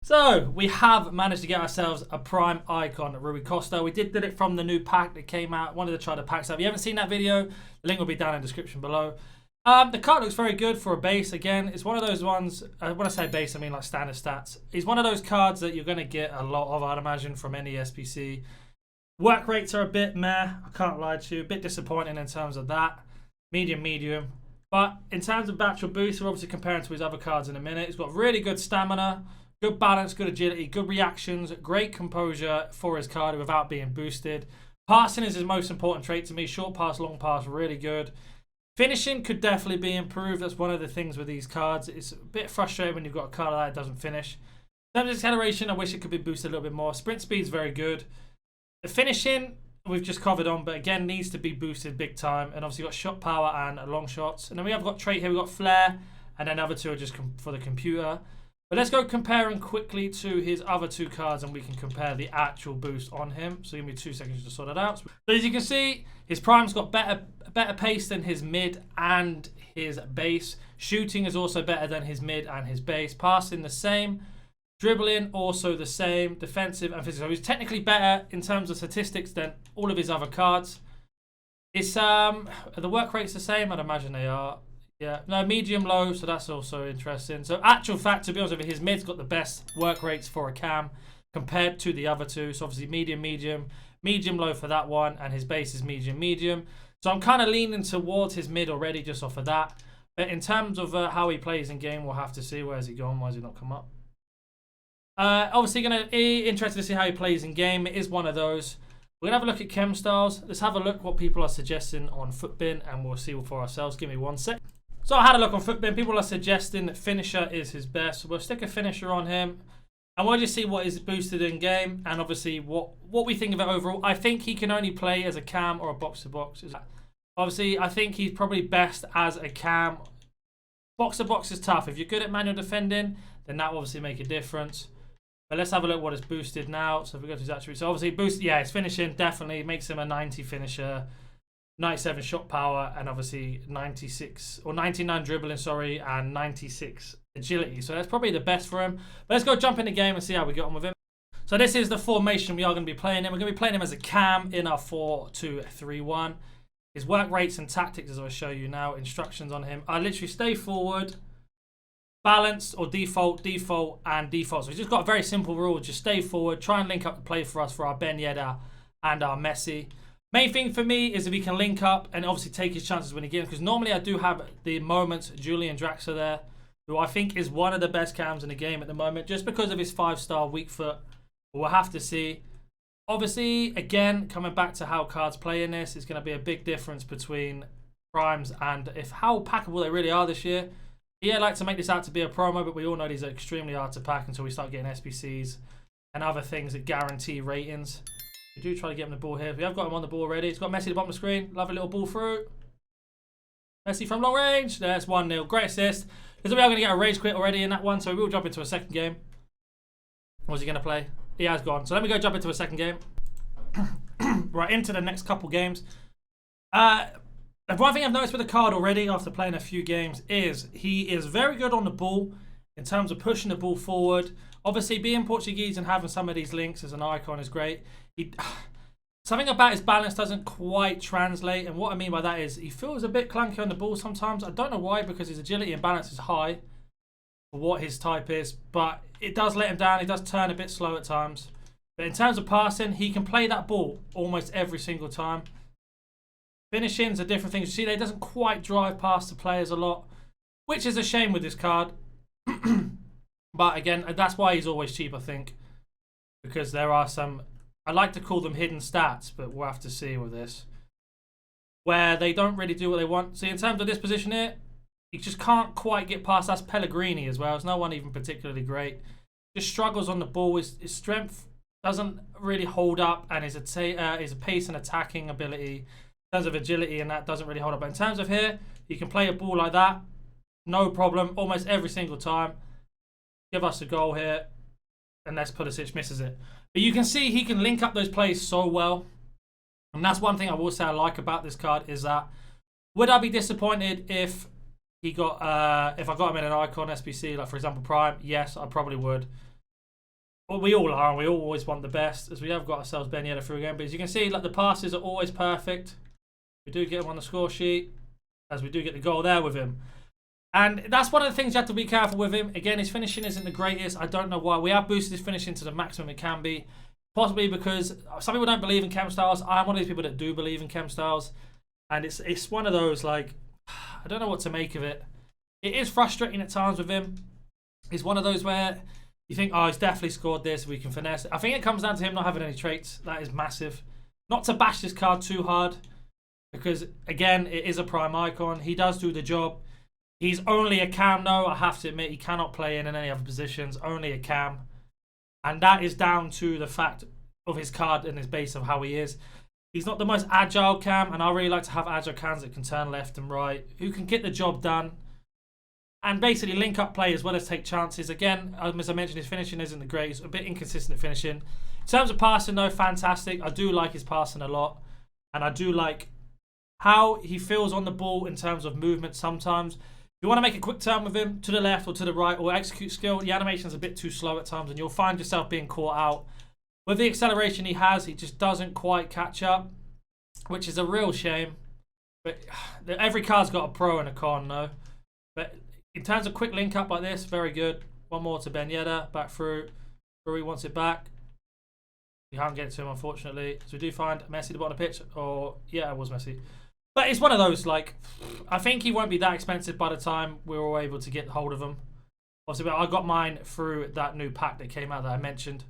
So we have managed to get ourselves a prime icon, Rui Costa. We did it from the new pack that came out. Wanted to try the packs out. If you haven't seen that video, the link will be down in the description below. The card looks very good for a base. Again, it's one of those ones, when I say base, I mean like standard stats. It's one of those cards that you're going to get a lot of, I'd imagine, from any SPC. Work rates are a bit meh, I can't lie to you. A bit disappointing in terms of that. Medium. But in terms of actual boost, we're obviously comparing to his other cards in a minute. He's got really good stamina, good balance, good agility, good reactions, great composure for his card without being boosted. Passing is his most important trait to me. Short pass, long pass, really good. Finishing could definitely be improved. That's one of the things with these cards. It's a bit frustrating when you've got a card like that doesn't finish. In terms of acceleration, I wish it could be boosted a little bit more. Sprint speed's very good. The finishing, we've just covered on, but again, needs to be boosted big time. And obviously, you've got shot power and long shots. And then we have got trait here. We've got flair, and then other two are just for the computer. But let's go comparing quickly to his other two cards, and we can compare the actual boost on him. So give me 2 seconds to sort it out. So as you can see, his prime's got better pace than his mid and his base. Shooting is also better than his mid and his base. Passing the same. Dribbling also the same. Defensive and physical. So he's technically better in terms of statistics than all of his other cards. It's are the work rates the same? I'd imagine they are. Yeah, no, medium low, so that's also interesting. So actual fact, to be honest with you, his mid's got the best work rates for a cam compared to the other two. So obviously medium low for that one, and his base is medium. So I'm kind of leaning towards his mid already just off of that. But in terms of how he plays in game, we'll have to see. Where's he gone? Why has he not come up? Obviously, interested to see how he plays in game. It is one of those. We're going to have a look at chem styles. Let's have a look what people are suggesting on Footbin, and we'll see for ourselves. Give me 1 sec. So I had a look on Footbin. People are suggesting that finisher is his best. So we'll stick a finisher on him. And we'll just see what is boosted in game. And obviously what we think of it overall. I think he can only play as a cam or a box-to-box. Obviously, I think he's probably best as a cam. Box-to-box is tough. If you're good at manual defending, then that will obviously make a difference. But let's have a look what is boosted now. So if we go to his attributes. So obviously, boost, yeah, his finishing definitely makes him a 90 finisher. 97 shot power, and obviously 96 or 99 dribbling, sorry, and 96 agility. So that's probably the best for him. But let's go jump in the game and see how we get on with him. So this is the formation we are going to be playing in. We're going to be playing him as a cam in our 4-2-3-1. His work rates and tactics, as I'll show you now, instructions on him. I literally stay forward, balanced or default, and default. So he's just got a very simple rule. Just stay forward, try and link up the play for us for our Ben Yedder and our Messi. Main thing for me is if he can link up and obviously take his chances when he gets, because normally I do have the moments Julian Draxler there, who I think is one of the best cams in the game at the moment, just because of his 5-star weak foot. We'll have to see. Obviously, again, coming back to how cards play in this, it's going to be a big difference between primes and how packable they really are this year. Yeah, I like to make this out to be a promo, but we all know these are extremely hard to pack until we start getting SBCs and other things that guarantee ratings. We do try to get him the ball here. We have got him on the ball already. He's got Messi at the bottom of the screen. Lovely little ball through. Messi from long range. There's 1-0. Great assist. We are going to get a rage quit already in that one, so we will jump into a second game. What's he going to play? He has gone. So let me go jump into a second game. Right, into the next couple games. One thing I've noticed with the card already after playing a few games is he is very good on the ball in terms of pushing the ball forward. Obviously, being Portuguese and having some of these links as an icon is great. Something about his balance doesn't quite translate, and what I mean by that is he feels a bit clunky on the ball sometimes. I don't know why, because his agility and balance is high for what his type is, but it does let him down. He does turn a bit slow at times. But in terms of passing, he can play that ball almost every single time. Finishing's a different thing. You see, he doesn't quite drive past the players a lot, which is a shame with this card. But again, that's why he's always cheap, I think, because there are some, I like to call them hidden stats, but we'll have to see with this, where they don't really do what they want. See, in terms of this position here, he just can't quite get past. That's Pellegrini as well. It's no one even particularly great. Just struggles on the ball. His strength doesn't really hold up, and his pace and attacking ability, in terms of agility, and that doesn't really hold up. But in terms of here, you can play a ball like that, no problem, almost every single time. Give us a goal here, unless Pulisic misses it. But you can see he can link up those plays so well. And that's one thing I will say I like about this card, is that would I be disappointed if he got if I got him in an icon SBC, like for example Prime? Yes, I probably would. Well, we all are, and we always want the best, as we have got ourselves Ben Yedder through again. But as you can see, like the passes are always perfect. We do get him on the score sheet, as we do get the goal there with him. And that's one of the things you have to be careful with him. Again, his finishing isn't the greatest. I don't know why. We have boosted his finishing to the maximum it can be. Possibly because some people don't believe in chem styles. I'm one of these people that do believe in chem styles. And it's one of those, like, I don't know what to make of it. It is frustrating at times with him. It's one of those where you think, oh, he's definitely scored this. We can finesse it. I think it comes down to him not having any traits. That is massive. Not to bash this card too hard. Because, again, it is a prime icon. He does do the job. He's only a cam, though. I have to admit, he cannot play in any other positions. Only a cam. And that is down to the fact of his card and his base of how he is. He's not the most agile cam, and I really like to have agile cams that can turn left and right, who can get the job done, and basically link up play as well as take chances. Again, as I mentioned, his finishing isn't the greatest, a bit inconsistent at finishing. In terms of passing, though, fantastic. I do like his passing a lot, and I do like how he feels on the ball in terms of movement sometimes. If you want to make a quick turn with him to the left or to the right or execute skill, the animation's a bit too slow at times and you'll find yourself being caught out. With the acceleration he has, he just doesn't quite catch up, which is a real shame. But every card's got a pro and a con, though. But in terms of quick link up like this, very good. One more to Ben Yedder, back through. Rui wants it back. You can't get it to him, unfortunately. So we do find Messi at the bottom of the pitch. Or, yeah, it was Messi. But it's one of those, like, I think he won't be that expensive by the time we're all able to get hold of him. Obviously, I got mine through that new pack that came out that I mentioned.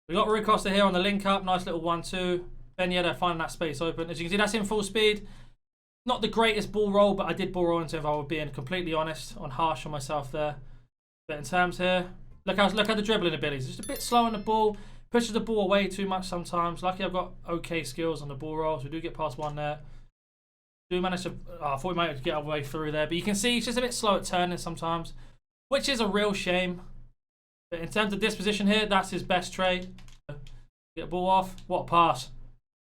We got Rui Costa here on the link up. Nice little 1-2. Ben Yedder finding that space open. As you can see, that's in full speed. Not the greatest ball roll, but I did ball roll into him if I were being completely honest, harsh on myself there. But in terms here, look at the dribbling abilities. Just a bit slow on the ball. Pushes the ball away too much sometimes. Luckily, I've got okay skills on the ball rolls. We do get past one there. Do manage to, I thought we might get our way through there, but you can see he's just a bit slow at turning sometimes, which is a real shame. But in terms of disposition here, that's his best trait. Get a ball off. What a pass.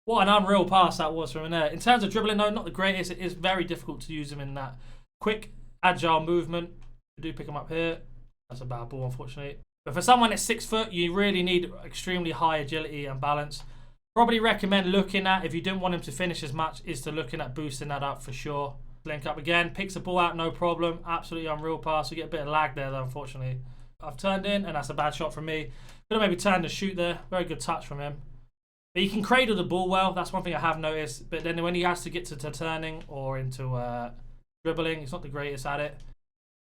What an unreal pass that was from in there. In terms of dribbling, though, not the greatest. It is very difficult to use him in that quick, agile movement. We do pick him up here. That's a bad ball, unfortunately. But for someone that's 6 foot, you really need extremely high agility and balance. Probably recommend looking at, if you didn't want him to finish as much, is to looking at boosting that up for sure. Link up again, picks the ball out, no problem. Absolutely unreal pass. We get a bit of lag there though, unfortunately. I've turned in, and that's a bad shot from me. Could have maybe turned to shoot there. Very good touch from him. But he can cradle the ball well. That's one thing I have noticed. But then when he has to get to turning or into dribbling, he's not the greatest at it.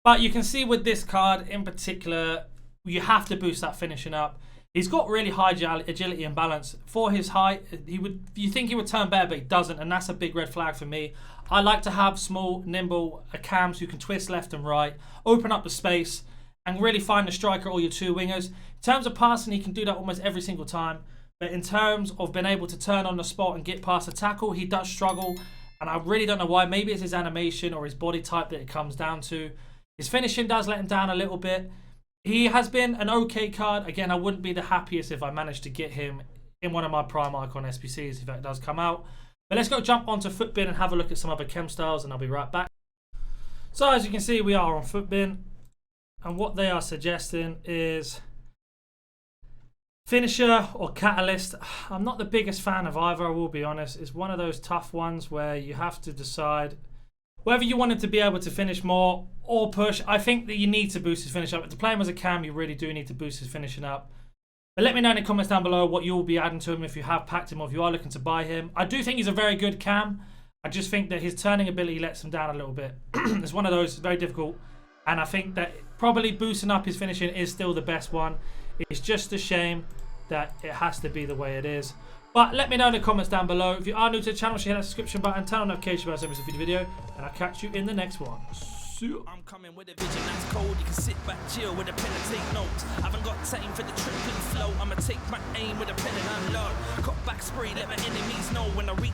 But you can see with this card in particular, you have to boost that finishing up. He's got really high agility and balance. For his height, you think he would turn better, but he doesn't, and that's a big red flag for me. I like to have small, nimble cams who can twist left and right, open up the space, and really find the striker or your two wingers. In terms of passing, he can do that almost every single time. But in terms of being able to turn on the spot and get past a tackle, he does struggle, and I really don't know why. Maybe it's his animation or his body type that it comes down to. His finishing does let him down a little bit. He has been an okay card. Again, I wouldn't be the happiest if I managed to get him in one of my Prime Icon SPCs if that does come out. But let's go jump onto Footbin and have a look at some other chem styles, and I'll be right back. So as you can see, we are on Footbin, and what they are suggesting is finisher or catalyst. I'm not the biggest fan of either, I will be honest. It's one of those tough ones where you have to decide whether you want him to be able to finish more or push. I think that you need to boost his finish up. To play him as a cam, you really do need to boost his finishing up. But let me know in the comments down below what you will be adding to him if you have packed him or if you are looking to buy him. I do think he's a very good cam. I just think that his turning ability lets him down a little bit. It's one of those, very difficult. And I think that probably boosting up his finishing is still the best one. It's just a shame that it has to be the way it is. But let me know in the comments down below. If you are new to the channel, hit that subscription button, turn on notification bells every single video, and I'll catch you in the next one. I'm coming with a vision that's cold. You can sit back, chill with a pen and take notes. I haven't got time for the tripping flow. I'ma take my aim with a pen and unload. Cut back spray, let my enemies know when I reach.